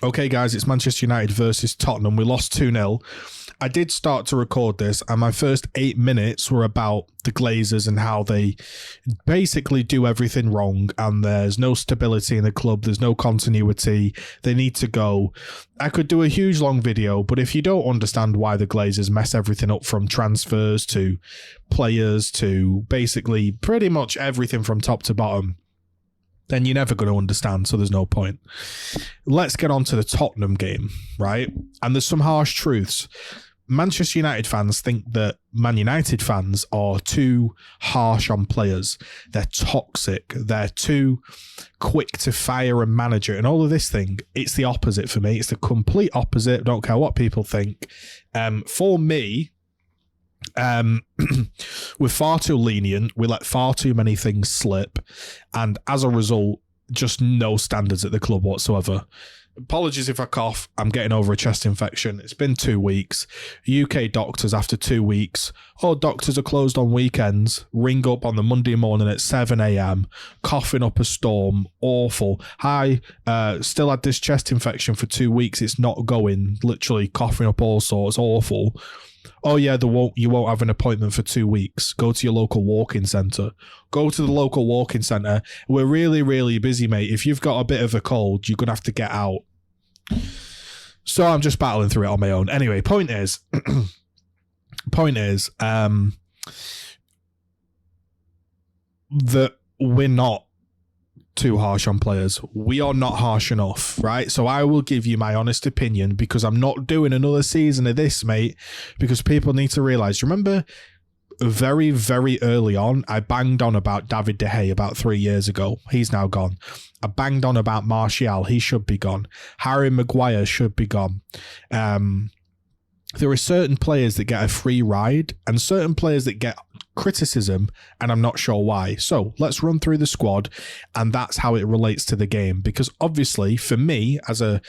Okay, guys, it's Manchester United versus Tottenham. We lost 2-0. I did start to record this, and my first 8 minutes were about the Glazers and how they basically do everything wrong, and there's no stability in the club, there's no continuity, they need to go. I could do a huge long video, but if you don't understand why the Glazers mess everything up, from transfers to players to basically pretty much everything from top to bottom, then you're never going to understand, so there's no point. Let's get on to the Tottenham game, right? And there's some harsh truths. Manchester United fans think that Man United fans are too harsh on players. They're toxic. They're too quick to fire a manager and all of this thing. It's the opposite for me. It's the complete opposite. Don't care what people think. For me, we're far too lenient. We let far too many things slip, and as a result, just no standards at the club whatsoever. Apologies if I cough. I'm getting over a chest infection. It's been 2 weeks. UK doctors, after 2 weeks, doctors are closed on weekends, ring up on the Monday morning at 7 a.m, coughing up a storm. Awful. Hi, still had this chest infection for 2 weeks. It's not going. Literally coughing up all sorts. Awful. Oh yeah, you won't have an appointment for 2 weeks. Go to your local walk-in centre. Go to the local walk-in centre. We're really, really busy, mate. If you've got a bit of a cold, you're going to have to get out. So I'm just battling through it on my own. Anyway, point is, that we're not too harsh on players. We are not harsh enough, right? So I will give you my honest opinion, because I'm not doing another season of this, mate, because people need to realise. Remember, very, very early on, I banged on about David De Gea about 3 years ago. He's now gone. I banged on about Martial. He should be gone. Harry Maguire should be gone. There are certain players that get a free ride and certain players that get criticism, and I'm not sure why. So let's run through the squad, and that's how it relates to the game. Because obviously, for me, as a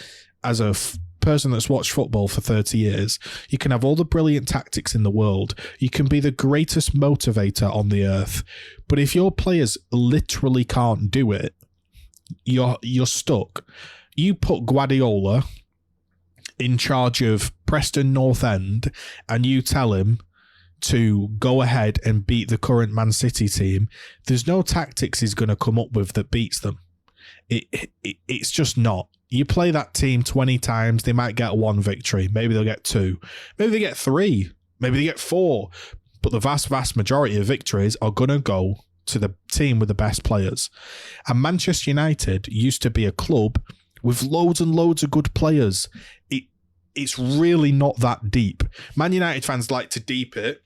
person that's watched football for 30 years, you can have all the brilliant tactics in the world. You can be the greatest motivator on the earth. But if your players literally can't do it, you're stuck. You put Guardiola in charge of Preston North End, and you tell him to go ahead and beat the current Man City team, there's no tactics he's going to come up with that beats them. It's just not. You play that team 20 times, they might get 1 victory. Maybe they'll get 2. Maybe they get 3. Maybe they get 4. But the vast, vast majority of victories are going to go to the team with the best players. And Manchester United used to be a club with loads and loads of good players. It's really not that deep. Man United fans like to deep it.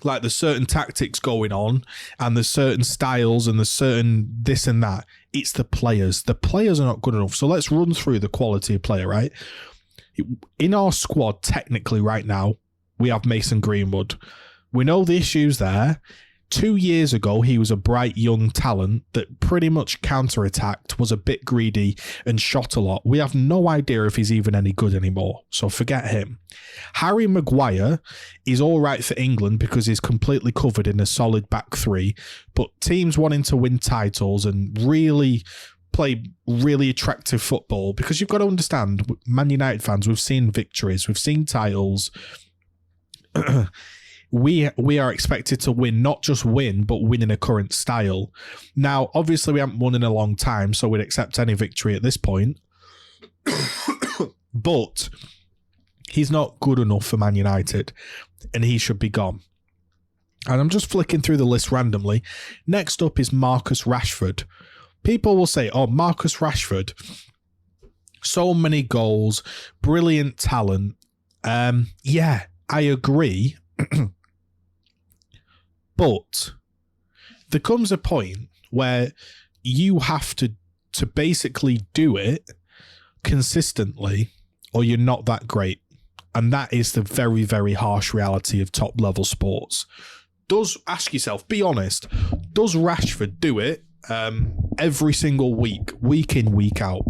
Like, there's certain tactics going on, and there's certain styles, and there's certain this and that. It's the players. The players are not good enough. So let's run through the quality of player, right? In our squad, technically right now, we have Mason Greenwood. We know the issues there. 2 years ago, he was a bright young talent that pretty much counter-attacked, was a bit greedy, and shot a lot. We have no idea if he's even any good anymore, so forget him. Harry Maguire is all right for England because he's completely covered in a solid back three, but teams wanting to win titles and really play really attractive football, because you've got to understand, Man United fans, we've seen victories, we've seen titles. We are expected to win, not just win, but win in a current style. Now, obviously, we haven't won in a long time, so we'd accept any victory at this point. But he's not good enough for Man United, and he should be gone. And I'm just flicking through the list randomly. Next up is Marcus Rashford. People will say, oh, Marcus Rashford, so many goals, brilliant talent. Yeah, I agree. But there comes a point where you have to basically do it consistently, or you're not that great. And that is the very, very harsh reality of top level sports. Ask yourself, be honest, does Rashford do it every single week in, week out?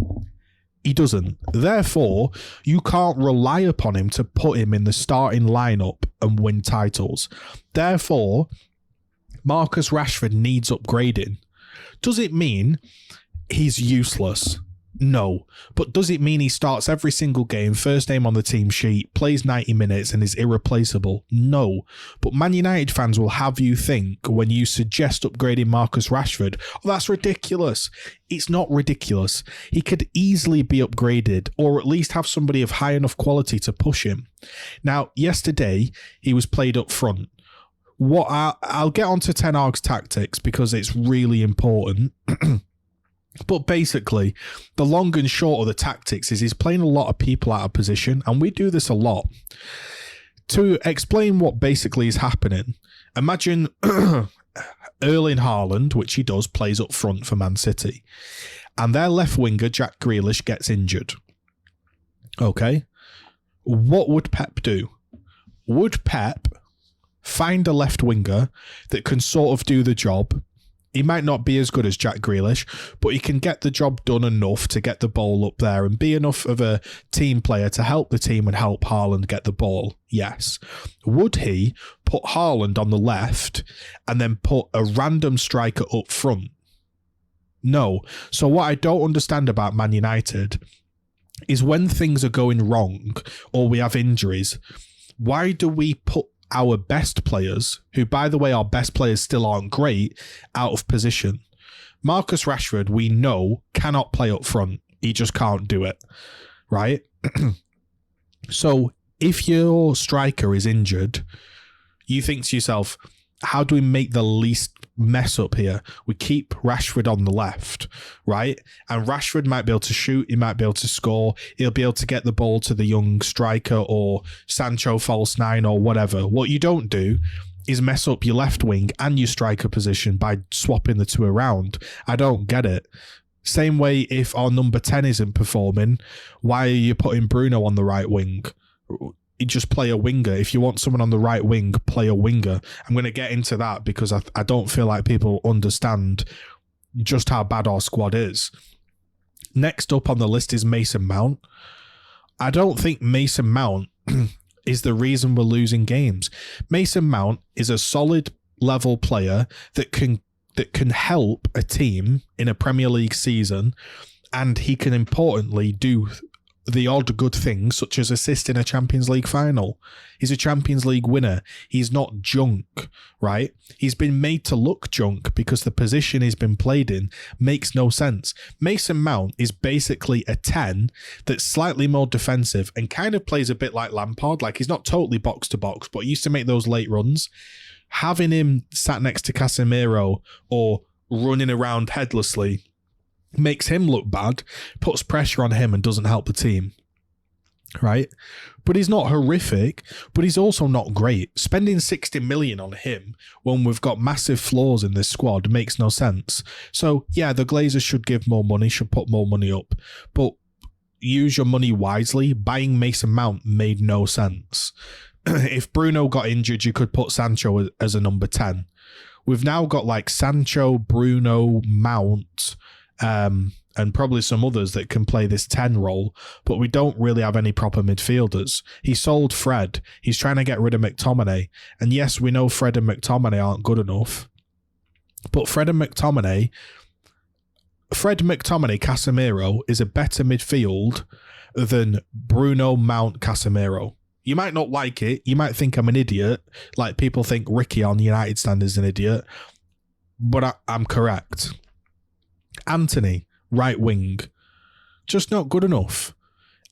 He doesn't. Therefore, you can't rely upon him to put him in the starting lineup and win titles. Therefore, Marcus Rashford needs upgrading. Does it mean he's useless? No. But does it mean he starts every single game, first name on the team sheet, plays 90 minutes and is irreplaceable? No. But Man United fans will have you think when you suggest upgrading Marcus Rashford, oh, that's ridiculous. It's not ridiculous. He could easily be upgraded or at least have somebody of high enough quality to push him. Now, yesterday, he was played up front. I'll get onto Ten Hag's tactics because it's really important. But basically, the long and short of the tactics is he's playing a lot of people out of position, and we do this a lot. To explain what basically is happening, imagine Erling Haaland, which he does, plays up front for Man City, and their left winger, Jack Grealish, gets injured. Okay? What would Pep do? Would Pep find a left winger that can sort of do the job? He might not be as good as Jack Grealish, but he can get the job done enough to get the ball up there and be enough of a team player to help the team and help Haaland get the ball. Yes. Would he put Haaland on the left and then put a random striker up front? No. So what I don't understand about Man United is when things are going wrong or we have injuries, why do we put our best players, who, by the way, our best players still aren't great, out of position? Marcus Rashford, we know, cannot play up front. He just can't do it, right? So if your striker is injured, you think to yourself, how do we make the least mess up here? We keep Rashford on the left, right? And Rashford might be able to shoot, he might be able to score, he'll be able to get the ball to the young striker or Sancho false nine or whatever. What you don't do is mess up your left wing and your striker position by swapping the two around. I don't get it. Same way, if our number 10 isn't performing, why are you putting Bruno on the right wing? You just play a winger. If you want someone on the right wing, play a winger. I'm going to get into that because I don't feel like people understand just how bad our squad is. Next up on the list is Mason Mount. I don't think Mason Mount is the reason we're losing games. Mason Mount is a solid level player that can help a team in a Premier League season, and he can importantly do the odd good things, such as assist in a Champions League final. He's a Champions League winner. He's not junk, right? He's been made to look junk because the position he's been played in makes no sense. Mason Mount is basically a 10 that's slightly more defensive and kind of plays a bit like Lampard. Like, he's not totally box to box, but he used to make those late runs. Having him sat next to Casemiro or running around headlessly makes him look bad, puts pressure on him and doesn't help the team, right? But he's not horrific, but he's also not great. Spending 60 million on him when we've got massive flaws in this squad makes no sense. So yeah, the Glazers should give more money, should put more money up, but use your money wisely. Buying Mason Mount made no sense. If Bruno got injured, you could put Sancho as a number 10. We've now got like Sancho, Bruno, Mount, and probably some others that can play this 10 role, but we don't really have any proper midfielders. He sold Fred. He's trying to get rid of McTominay. And yes, we know Fred and McTominay aren't good enough, but Fred, McTominay, Casemiro is a better midfield than Bruno, Mount, Casemiro. You might not like it. You might think I'm an idiot, like people think Ricky on United standards is an idiot, but I'm correct. Anthony, right wing, just not good enough.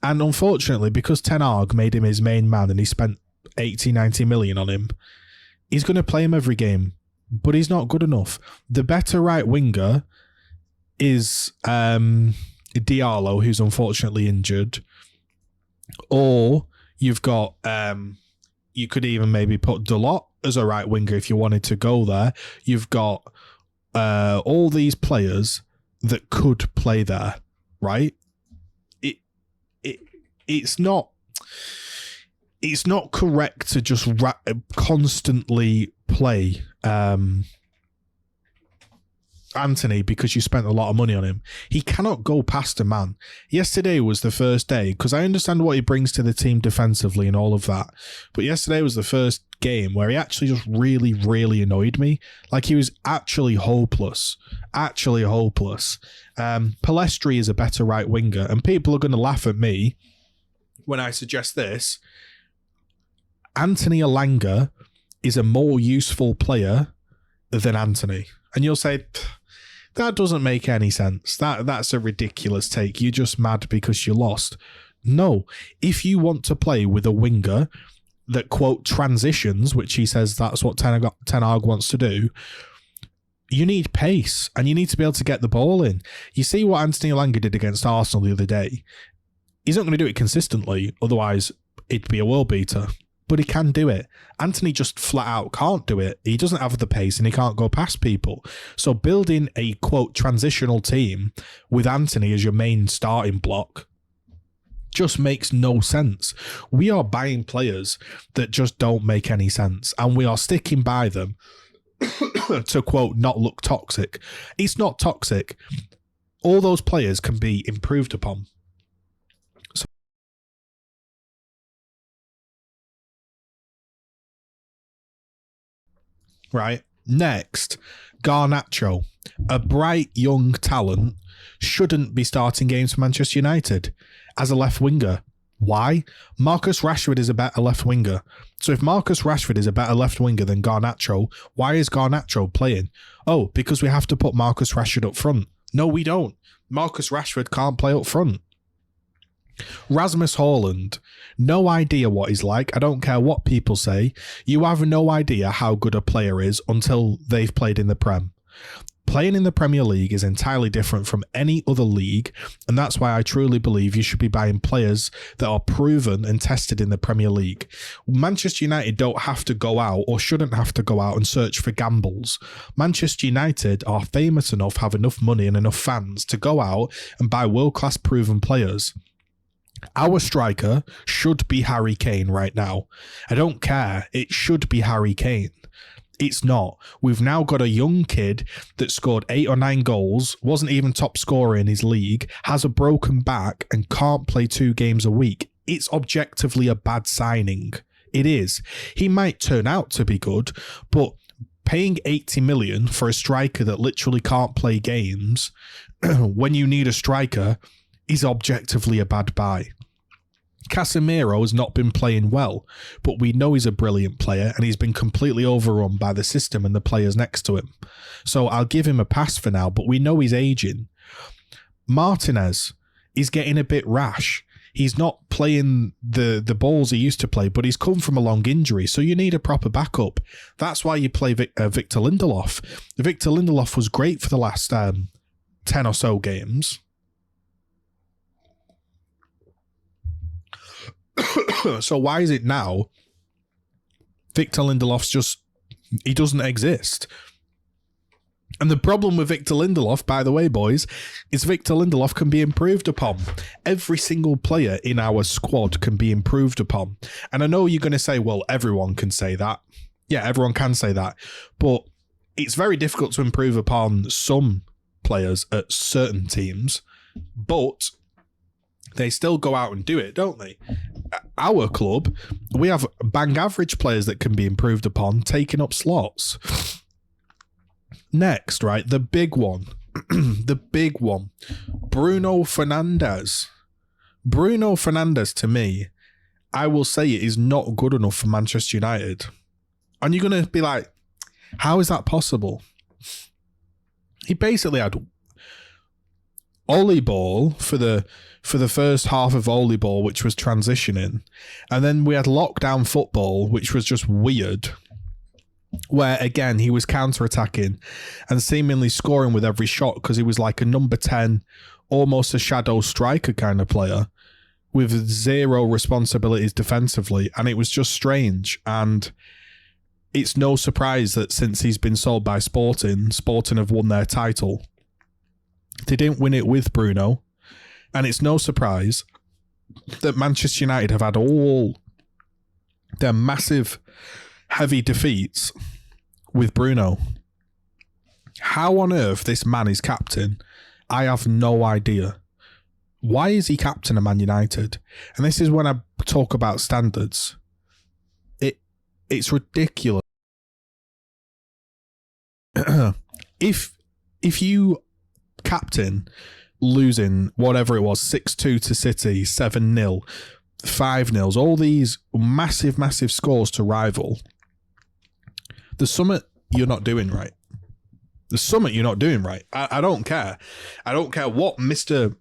And unfortunately, because Ten Hag made him his main man and he spent 80, 90 million on him, he's going to play him every game, but he's not good enough. The better right winger is Diallo, who's unfortunately injured. Or you've got, you could even maybe put Dalot as a right winger if you wanted to go there. You've got all these players that could play there, right? It's not correct to just constantly play. I Anthony because you spent a lot of money on him. He cannot go past a man. Yesterday was the first day, because I understand what he brings to the team defensively and all of that, but yesterday was the first game where he actually just really, really annoyed me. Like, he was actually hopeless. Actually hopeless. Palestri is a better right winger, and people are going to laugh at me when I suggest this. Anthony Elanga is a more useful player than Anthony. And you'll say, that doesn't make any sense. That's a ridiculous take. You're just mad because you lost. No. If you want to play with a winger that, quote, transitions, which he says that's what Ten Hag wants to do, you need pace and you need to be able to get the ball in. You see what Anthony Elanga did against Arsenal the other day. He's not going to do it consistently, otherwise it'd be a world beater. But he can do it. Anthony just flat out can't do it. He doesn't have the pace and he can't go past people. So building a, quote, transitional team with Anthony as your main starting block just makes no sense. We are buying players that just don't make any sense, and we are sticking by them to, quote, not look toxic. It's not toxic. All those players can be improved upon. Right. Next, Garnacho, a bright young talent, shouldn't be starting games for Manchester United as a left winger. Why? Marcus Rashford is a better left winger. So if Marcus Rashford is a better left winger than Garnacho, why is Garnacho playing? Oh, because we have to put Marcus Rashford up front. No, we don't. Marcus Rashford can't play up front. Rasmus Haaland, no idea what he's like. I don't care what people say. You have no idea how good a player is until they've played in the Prem. Playing in the Premier League is entirely different from any other league, and that's why I truly believe you should be buying players that are proven and tested in the Premier League. Manchester United don't have to go out, or shouldn't have to go out and search for gambles. Manchester United are famous enough, have enough money and enough fans to go out and buy world-class proven players. Our striker should be Harry Kane right now. I don't care. It should be Harry Kane. It's not. We've now got a young kid that scored 8 or 9 goals, wasn't even top scorer in his league, has a broken back and can't play 2 games a week. It's objectively a bad signing. It is. He might turn out to be good, but paying 80 million for a striker that literally can't play games when you need a striker is objectively a bad buy. Casemiro has not been playing well, but we know he's a brilliant player and he's been completely overrun by the system and the players next to him. So I'll give him a pass for now, but we know he's aging. Martinez is getting a bit rash. He's not playing the balls he used to play, but he's come from a long injury, so you need a proper backup. That's why you play Victor Lindelof. Victor Lindelof was great for the last 10 or so games. So why is it now Victor Lindelof's he doesn't exist? And the problem with Victor Lindelof, by the way, boys, is Victor Lindelof can be improved upon. Every single player in our squad can be improved upon. And I know you're going to say, well, everyone can say that. Yeah, everyone can say that. But it's very difficult to improve upon some players at certain teams. But they still go out and do it, don't they? Our club, we have bang average players that can be improved upon, taking up slots. Next, right, the big one. The big one. Bruno Fernandes. Bruno Fernandes, to me, I will say it is not good enough for Manchester United. And you're going to be like, how is that possible? He basically had Ollie ball for the first half of Ollie ball, which was transitioning, and then we had lockdown football, which was just weird, where again he was counter-attacking and seemingly scoring with every shot because he was like a number 10, almost a shadow striker kind of player with zero responsibilities defensively, and it was just strange. And it's no surprise that since he's been sold by Sporting have won their title. They didn't win it with Bruno. And it's no surprise that Manchester United have had all their massive, heavy defeats with Bruno. How on earth this man is captain, I have no idea. Why is he captain of Man United? And this is when I talk about standards. It's ridiculous. If you captain losing whatever it was, 6-2 to City, 7-0, 5-0, all these massive scores to rival, the summit you're not doing right. The summit you're not doing right. I don't care. I don't care what Mr.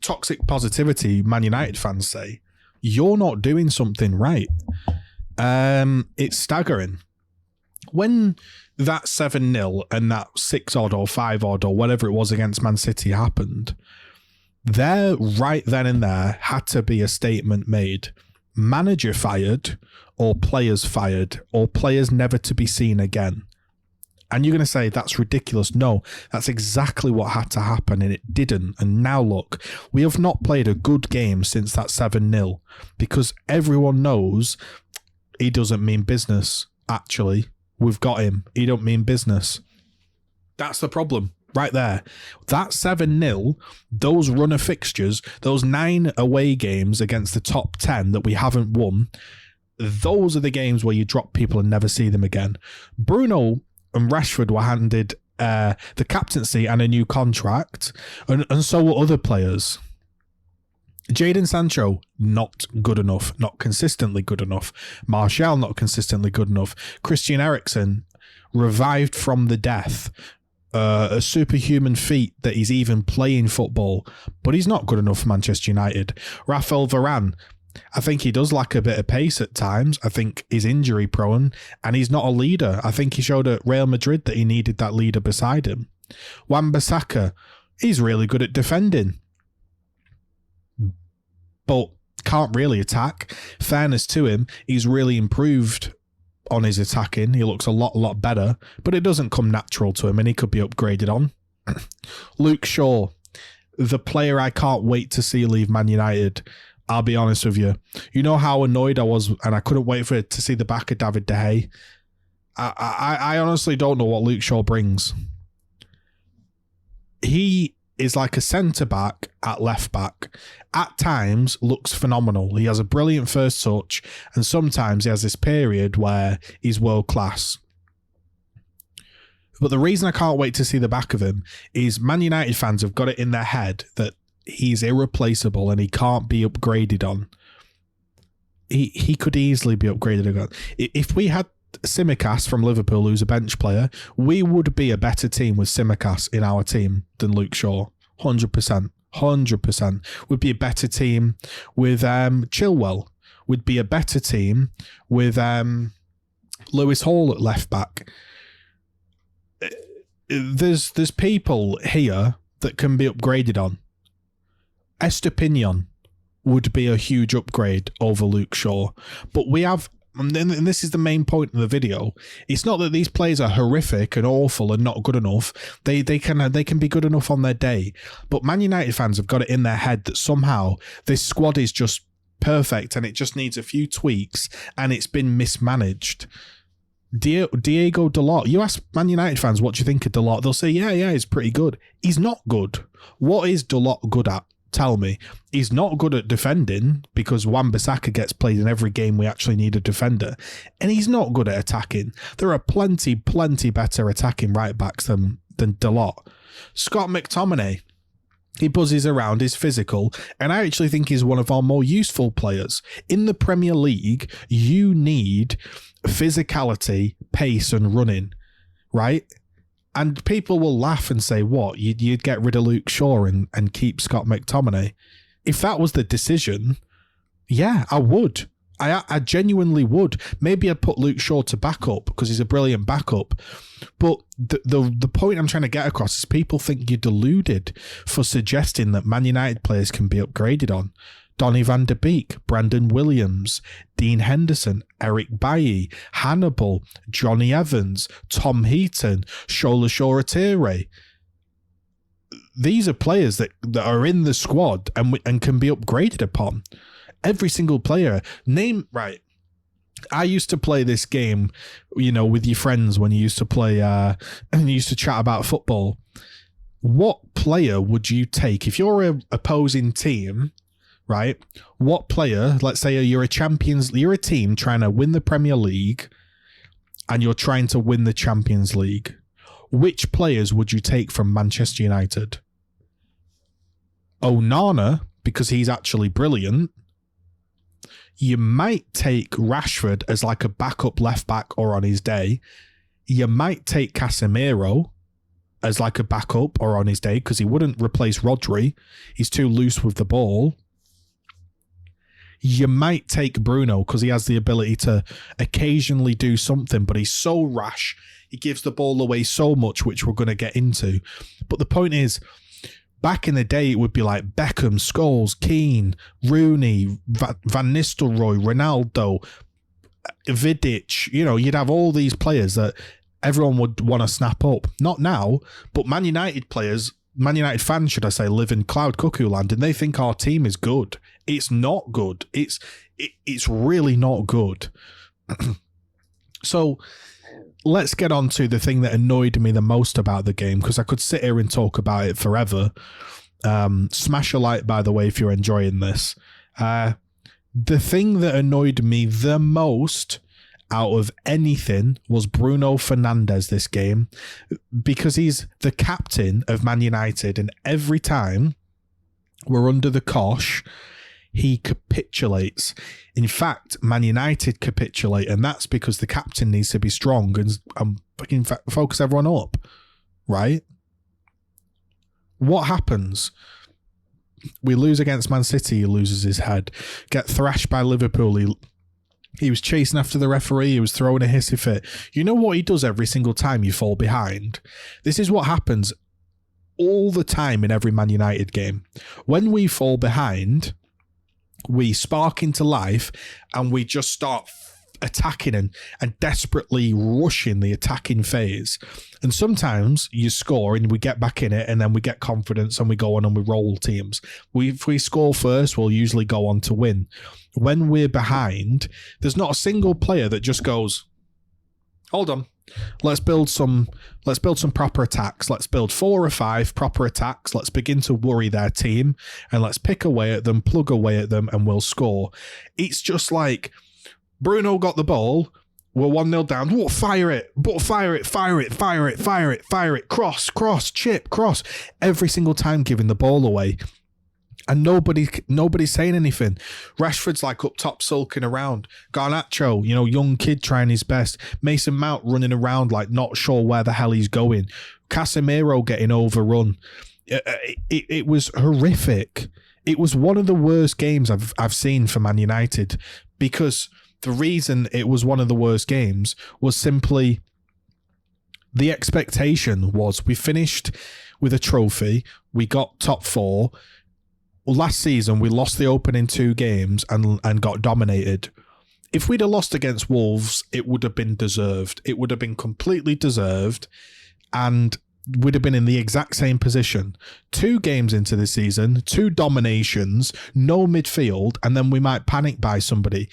Toxic Positivity Man United fans say. You're not doing something right. It's staggering. When that 7-0 and that 6-odd or 5-odd or whatever it was against Man City happened, there, right then and there, had to be a statement made. Manager fired, or players fired, or players never to be seen again. And you're going to say, that's ridiculous. No, that's exactly what had to happen, and it didn't. And now look, we have not played a good game since that 7-0, because everyone knows he doesn't mean business, actually. We've got him. He don't mean business. That's the problem right there. That 7-0, those run of fixtures, those 9 away games against the top 10 that we haven't won, those are the games where you drop people and never see them again. Bruno and Rashford were handed the captaincy and a new contract, and so were other players. Jadon Sancho, not good enough, not consistently good enough. Martial, not consistently good enough. Christian Eriksen, revived from the death. A superhuman feat that he's even playing football, but he's not good enough for Manchester United. Rafael Varane, I think he does lack a bit of pace at times. I think he's injury prone and he's not a leader. I think he showed at Real Madrid that he needed that leader beside him. Wan-Bissaka, he's really good at defending, but can't really attack. Fairness to him, he's really improved on his attacking. He looks a lot better, but it doesn't come natural to him and he could be upgraded on. Luke Shaw, the player I can't wait to see leave Man United. I'll be honest with you. You know how annoyed I was and I couldn't wait for it to see the back of David De Gea. I honestly don't know what Luke Shaw brings. He is like a centre-back at left-back. At times, looks phenomenal. He has a brilliant first touch, and sometimes he has this period where he's world-class. But the reason I can't wait to see the back of him is Man United fans have got it in their head that he's irreplaceable and he can't be upgraded on. He could easily be upgraded on. If we had Tsimikas from Liverpool, who's a bench player, we would be a better team with Tsimikas in our team than Luke Shaw. 100%. 100%. We'd be a better team with Chilwell. We'd be a better team with Lewis Hall at left back. There's people here that can be upgraded on. Estepinian would be a huge upgrade over Luke Shaw. But we have, and this is the main point of the video, it's not that these players are horrific and awful and not good enough. They can be good enough on their day. But Man United fans have got it in their head that somehow this squad is just perfect and it just needs a few tweaks and it's been mismanaged. Diego Dalot, you ask Man United fans what do you think of Dalot, they'll say yeah, he's pretty good. He's not good. What is Dalot good at? Tell me. He's not good at defending because Wan-Bissaka gets played in every game we actually need a defender, and he's not good at attacking. There are plenty better attacking right backs than Dalot. Scott McTominay, he buzzes around, he's physical, and I actually think he's one of our more useful players. In the Premier League, you need physicality, pace and running, right? And people will laugh and say, what, you'd get rid of Luke Shaw and keep Scott McTominay? If that was the decision, yeah, I would. I genuinely would. Maybe I'd put Luke Shaw to backup because he's a brilliant backup. But the point I'm trying to get across is people think you're deluded for suggesting that Man United players can be upgraded on. Donny van de Beek, Brandon Williams, Dean Henderson, Eric Bailly, Hannibal, Johnny Evans, Tom Heaton, Shola Shoretire. These are players that are in the squad and can be upgraded upon. Every single player. Name, right, I used to play this game, with your friends when you used to play and you used to chat about football. What player would you take if you're an opposing team, right? What player, let's say you're a team trying to win the Premier League and you're trying to win the Champions League. Which players would you take from Manchester United? Onana, because he's actually brilliant. You might take Rashford as like a backup left back or on his day. You might take Casemiro as like a backup or on his day because he wouldn't replace Rodri. He's too loose with the ball. You might take Bruno because he has the ability to occasionally do something, but he's so rash. He gives the ball away so much, which we're going to get into. But the point is, back in the day, it would be like Beckham, Scholes, Keane, Rooney, Van Nistelrooy, Ronaldo, Vidic. You'd have all these players that everyone would want to snap up. Not now, but Man United fans, should I say, live in cloud cuckoo land, and they think our team is good. It's not good. It's really not good. So let's get on to the thing that annoyed me the most about the game, because I could sit here and talk about it forever. Smash a like, by the way, if you're enjoying this. The thing that annoyed me the most out of anything was Bruno Fernandes this game, because he's the captain of Man United, and every time we're under the cosh, he capitulates. In fact, Man United capitulate, and that's because the captain needs to be strong and in fact focus everyone up, right? What happens? We lose against Man City, he loses his head. Get thrashed by Liverpool, he was chasing after the referee, he was throwing a hissy fit. You know what he does every single time you fall behind? This is what happens all the time in every Man United game. When we fall behind, we spark into life and we just start attacking and desperately rushing the attacking phase. And sometimes you score and we get back in it, and then we get confidence and we go on and we roll teams. If we score first, we'll usually go on to win. When we're behind, there's not a single player that just goes, hold on, let's build some proper attacks. Let's build 4 or 5 proper attacks. Let's begin to worry their team and let's pick away at them, plug away at them, and we'll score. It's just like Bruno got the ball, we're 1-0 down. Oh, fire it, cross, chip, cross. Every single time giving the ball away. And nobody's saying anything. Rashford's like up top sulking around. Garnacho, young kid trying his best. Mason Mount running around like not sure where the hell he's going. Casemiro getting overrun. It was horrific. It was one of the worst games I've seen for Man United, because the reason it was one of the worst games was simply the expectation was we finished with a trophy. We got top 4. Last season, we lost the opening 2 games and got dominated. If we'd have lost against Wolves, it would have been deserved. It would have been completely deserved, and we'd have been in the exact same position. 2 games into the season, 2 dominations, no midfield, and then we might panic buy somebody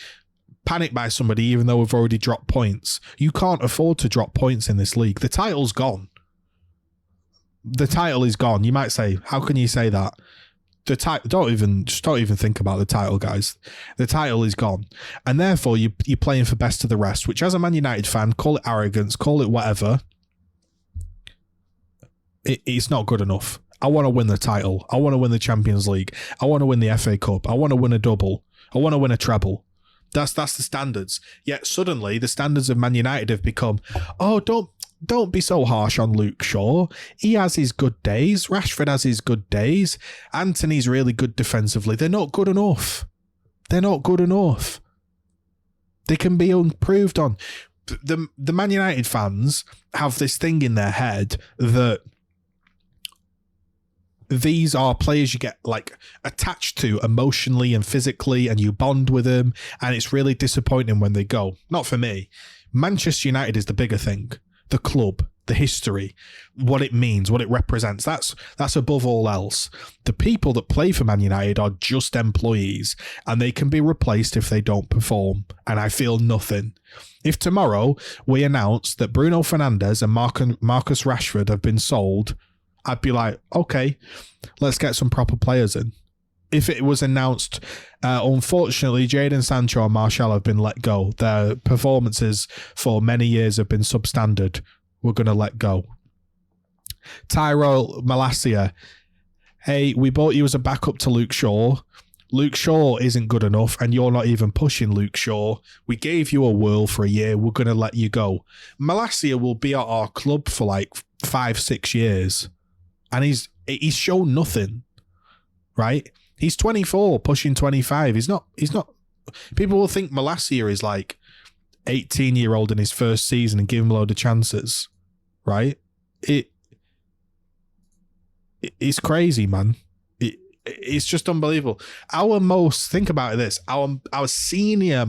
even though we've already dropped points. You can't afford to drop points in this league. The title's gone. The title is gone. You might say, how can you say that? The title, don't even think about the title, guys. The title is gone, and therefore you're playing for best of the rest. Which, as a Man United fan, call it arrogance, call it whatever. It's not good enough. I want to win the title. I want to win the Champions League. I want to win the FA Cup. I want to win a double. I want to win a treble. That's the standards. Yet suddenly the standards of Man United have become, oh, don't be so harsh on Luke Shaw. He has his good days. Rashford has his good days. Anthony's really good defensively. They're not good enough. They're not good enough. They can be improved on. The Man United fans have this thing in their head that these are players you get like attached to emotionally and physically, and you bond with them, and it's really disappointing when they go. Not for me. Manchester United is the bigger thing. The club, the history, what it means, what it represents. That's above all else. The people that play for Man United are just employees, and they can be replaced if they don't perform. And I feel nothing. If tomorrow we announce that Bruno Fernandes and Marcus Rashford have been sold, I'd be like, okay, let's get some proper players in. If it was announced, unfortunately, Jadon Sancho and Martial have been let go. Their performances for many years have been substandard. We're going to let go. Tyrell Malacia, hey, we bought you as a backup to Luke Shaw. Luke Shaw isn't good enough, and you're not even pushing Luke Shaw. We gave you a whirl for a year. We're going to let you go. Malacia will be at our club for like 5-6 years, and he's shown nothing, right? He's 24, pushing 25. He's not. People will think Malacia is like 18-year-old in his first season and give him a load of chances, right? It's crazy, man. It's just unbelievable. Think about this. Our most senior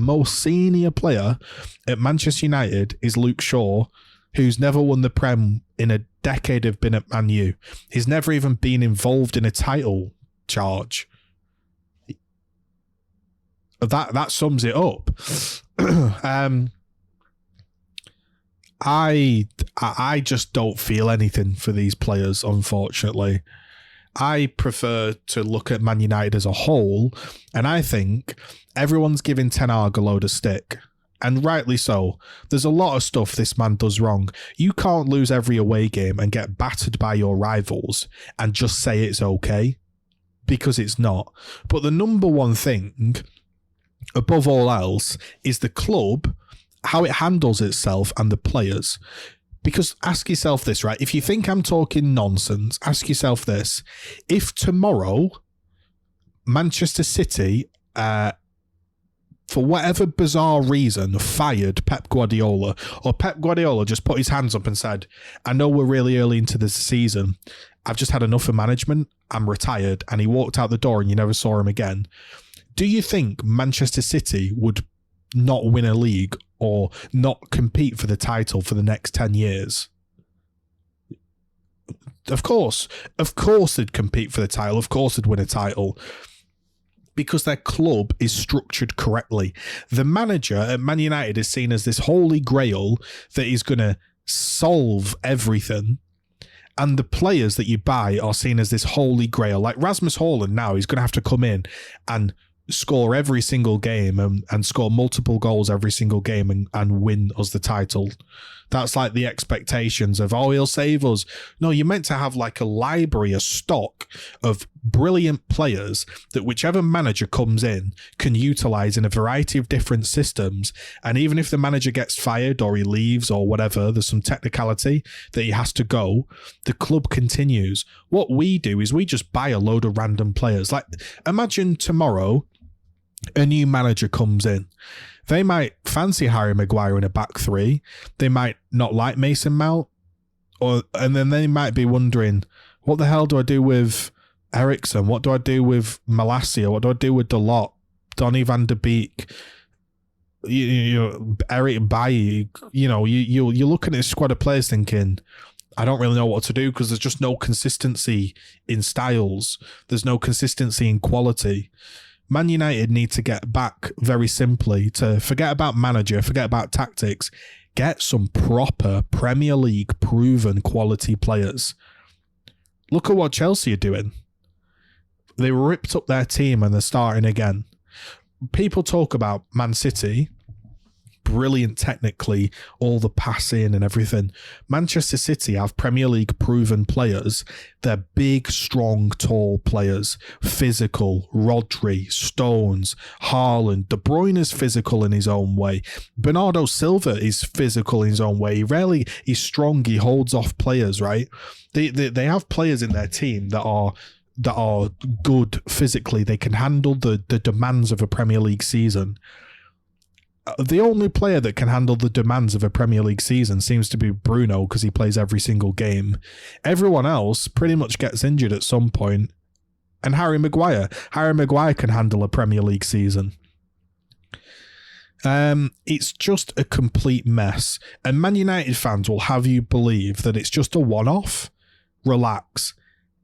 player at Manchester United is Luke Shaw, who's never won the Prem in a decade of being at Man U. He's never even been involved in a title charge. That sums it up. I just don't feel anything for these players, unfortunately. I prefer to look at Man United as a whole, and I think everyone's giving Ten Hag a load of stick, and rightly so. There's a lot of stuff this man does wrong. You can't lose every away game and get battered by your rivals and just say it's okay, because it's not. But the number one thing, above all else, is the club, how it handles itself and the players. Because ask yourself this, right? If you think I'm talking nonsense, ask yourself this. If tomorrow Manchester City, for whatever bizarre reason, fired Pep Guardiola, or Pep Guardiola just put his hands up and said, I know we're really early into this season, I've just had enough of management, I'm retired, and he walked out the door and you never saw him again, do you think Manchester City would not win a league or not compete for the title for the next 10 years? Of course they'd compete for the title. Of course they'd win a title, because their club is structured correctly. The manager at Man United is seen as this holy grail that is going to solve everything. And the players that you buy are seen as this holy grail. Like Rasmus Haaland now, he's going to have to come in and score every single game and score multiple goals every single game and win us the title. That's like the expectations of, oh, he'll save us. No, you're meant to have like a library, a stock of brilliant players that whichever manager comes in can utilize in a variety of different systems. And even if the manager gets fired or he leaves or whatever, there's some technicality that he has to go, the club continues. What we do is we just buy a load of random players. Like, imagine tomorrow a new manager comes in. They might fancy Harry Maguire in a back three. They might not like Mason Mount. And then they might be wondering, what the hell do I do with Eriksen? What do I do with Malacia? What do I do with Dalot, Donny van de Beek, Eric Bailly? You're looking at a squad of players thinking, I don't really know what to do, because there's just no consistency in styles. There's no consistency in quality. Man United need to get back, very simply, to forget about manager, forget about tactics, get some proper Premier League proven quality players. Look at what Chelsea are doing. They ripped up their team and they're starting again. People talk about Man City, brilliant technically, all the passing and everything. Manchester City have Premier League proven players. They're big, strong, tall players. Physical. Rodri, Stones, Haaland. De Bruyne is physical in his own way. Bernardo Silva is physical in his own way. He's strong. He holds off players, right? They have players in their team that are good physically. They can handle the demands of a Premier League season. The only player that can handle the demands of a Premier League season seems to be Bruno, because he plays every single game. Everyone else pretty much gets injured at some point. And Harry Maguire can handle a Premier League season. It's just a complete mess. And Man United fans will have you believe that it's just a one-off. Relax.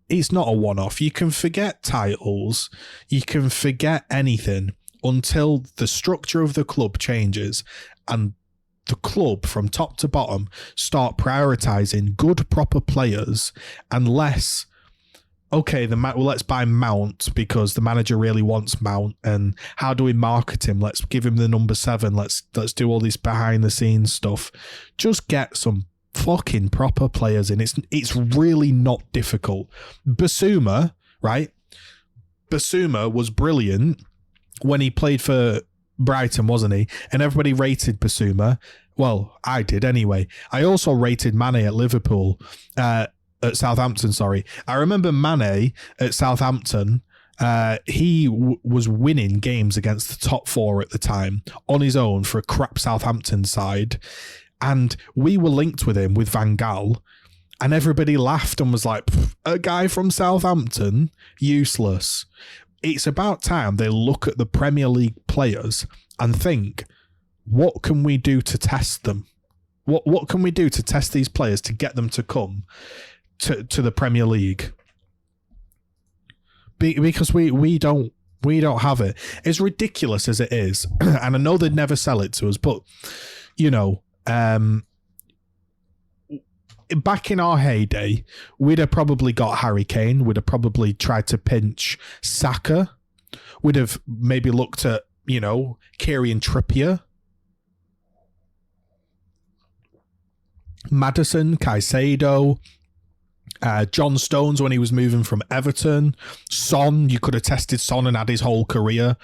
It's not a one-off. You can forget titles. You can forget anything until the structure of the club changes and the club from top to bottom start prioritising good, proper players and less... Okay, let's buy Mount because the manager really wants Mount, and how do we market him? Let's give him the number 7. Let's do all this behind the scenes stuff. Just get some fucking proper players in. It's really not difficult. Basuma, right? Basuma was brilliant when he played for Brighton, wasn't he? And everybody rated Basuma. Well, I did anyway. I also rated Mane at Liverpool. At Southampton, sorry. I remember Mane at Southampton. He was winning games against the top 4 at the time on his own for a crap Southampton side. And we were linked with him with Van Gaal. And everybody laughed and was like, a guy from Southampton? Useless. It's about time they look at the Premier League players and think, what can we do to test them? What can we do to test these players to get them to come to the Premier League? Because we don't have it. As ridiculous as it is, and I know they'd never sell it to us, but you know, back in our heyday, we'd have probably got Harry Kane. We'd have probably tried to pinch Saka. We'd have maybe looked at, you know, Kieran Trippier, Maddison, Caicedo, John Stones when he was moving from Everton. Son, you could have tested Son and had his whole career.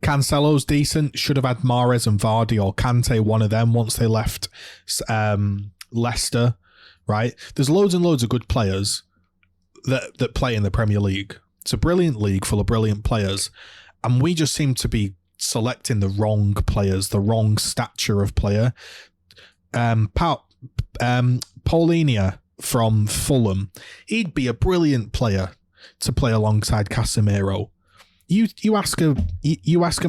Cancelo's decent. Should have had Mahrez and Vardy or Kante, one of them, once they left Leicester, right? There's loads and loads of good players that play in the Premier League. It's a brilliant league full of brilliant players, and we just seem to be selecting the wrong players, the wrong stature of player. Paulinho from Fulham, he'd be a brilliant player to play alongside Casemiro. You ask a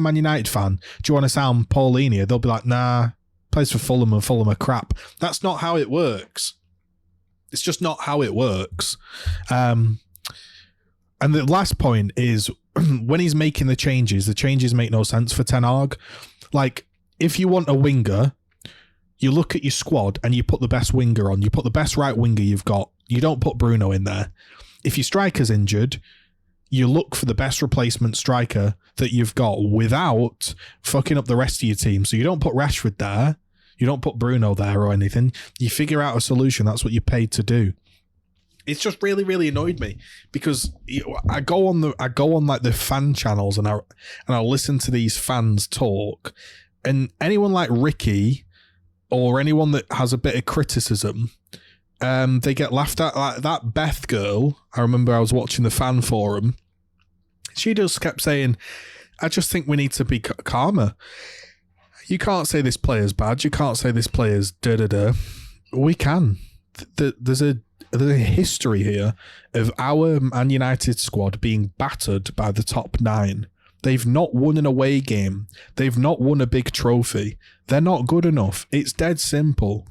Man United fan, do you want to sound Paulinho? They'll be like, nah, plays for Fulham and Fulham are crap. That's not how it works. It's just not how it works. And the last point is, when he's making the changes make no sense for Ten Hag. Like, if you want a winger, you look at your squad and you put the best winger on. You put the best right winger you've got. You don't put Bruno in there. If your striker's injured, you look for the best replacement striker that you've got without fucking up the rest of your team. So you don't put Rashford there. You don't put Bruno there or anything. You figure out a solution. That's what you're paid to do. It's just really, really annoyed me because I go on like the fan channels and I'll listen to these fans talk, and anyone like Ricky or anyone that has a bit of criticism, they get laughed at. Like that Beth girl, I remember I was watching the fan forum. She just kept saying, I just think we need to be calmer. You can't say this player's bad. You can't say this player's da-da-da. We can. There's a history here of our Man United squad being battered by the top 9. They've not won an away game. They've not won a big trophy. They're not good enough. It's dead simple.